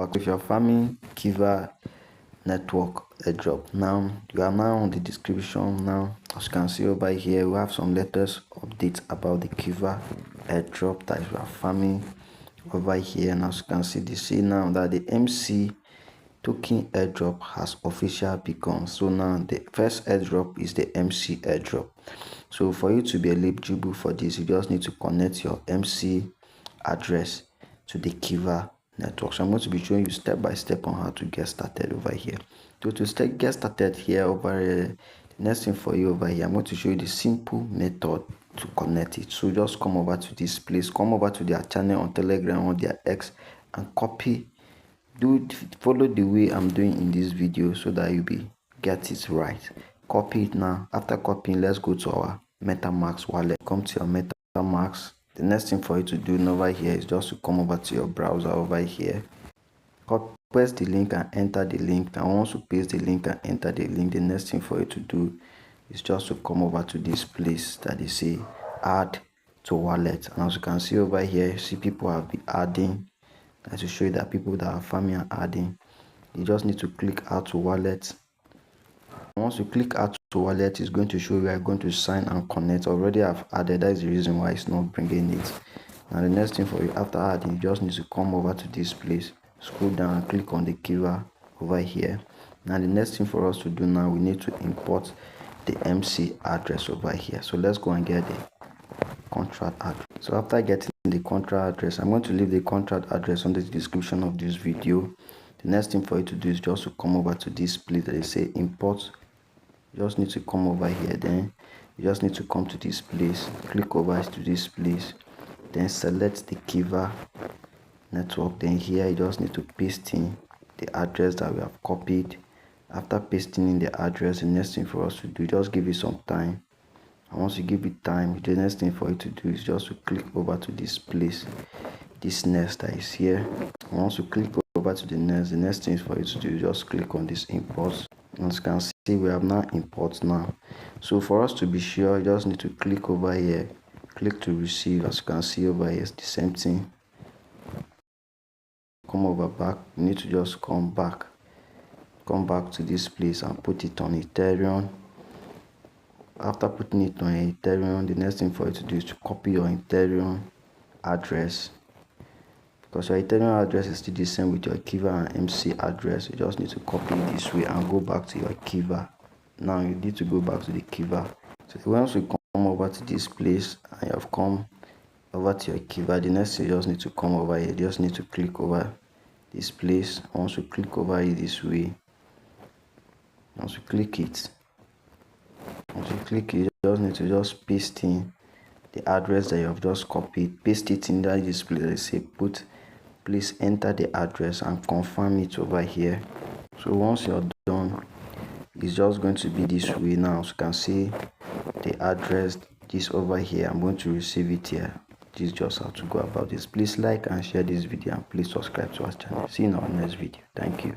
back. If you're farming Kiva Network airdrop, now you are now on the description. Now, as you can see over here, we have some latest updates about the Kiva airdrop that we are farming over here. And as you can see, they say now that the MC token airdrop has officially begun. So now the first airdrop is the MC airdrop. So for you to be eligible for this, you just need to connect your MC address to the Kiva network. So I'm going to be showing you step by step on how to get started over here. So to get started here over here, the next thing for you over here, I'm going to show you the simple method to connect it. So just come over to this place, come over to their channel on Telegram or their X and copy. Follow the way I'm doing in this video so that you get it right. Copy it now. After copying, let's go to our MetaMask wallet. Come to your MetaMask. The next thing for you to do over here is just to come over to your browser over here. Paste the link and enter the link. And once you paste the link and enter the link, the next thing for you to do is just to come over to this place that they say add to wallet. And as you can see over here, see people have been adding. To show you that people that are farming are adding, you just need to click add to wallet. Once you click add to wallet, it's going to show you are going to sign and connect. Already I've added, that is the reason why it's not bringing it. Now the next thing for you, after adding, you just need to come over to this place, scroll down and click on the Kiva over here. Now the next thing for us to do now, we need to import the MC address over here. So let's go and get the contract address. So after getting the contract address, I'm going to leave the contract address on the description of this video. The next thing for you to do is just to come over to this place that they say import. You just need to come over here, then you just need to come to this place, click over to this place, then select the Kiva network. Then here you just need to paste in the address that we have copied. After pasting in the address, the next thing for us to do, just give it some time. And once you give it time, the next thing for you to do is just to click over to this place, this nest that is here. And once you click over to the next thing for you to do is just click on this import. As you can see, we have now import now. So for us to be sure, you just need to click over here, click to receive. As you can see over here, it's the same thing. Come over back, you need to just come back to this place and put it on Ethereum. After putting it on Ethereum, the next thing for you to do is to copy your Ethereum address, because your Ethereum address is still the same with your Kiva and MC address. You just need to copy it this way and go back to your Kiva. Now you need to go back to the Kiva. So once you come over to this place and you have come over to your Kiva, the next thing you just need to come over here. You just need to click over this place. Once you click over it this way, once you click it, you just need to just paste in the address that you have just copied. Paste it in that display that say please enter the address and confirm it over here. So once you're done, it's just going to be this way. Now as you can see the address, this over here, I'm going to receive it here. This is just how to go about this. Please like and share this video and please subscribe to our channel. See you in our next video. Thank you.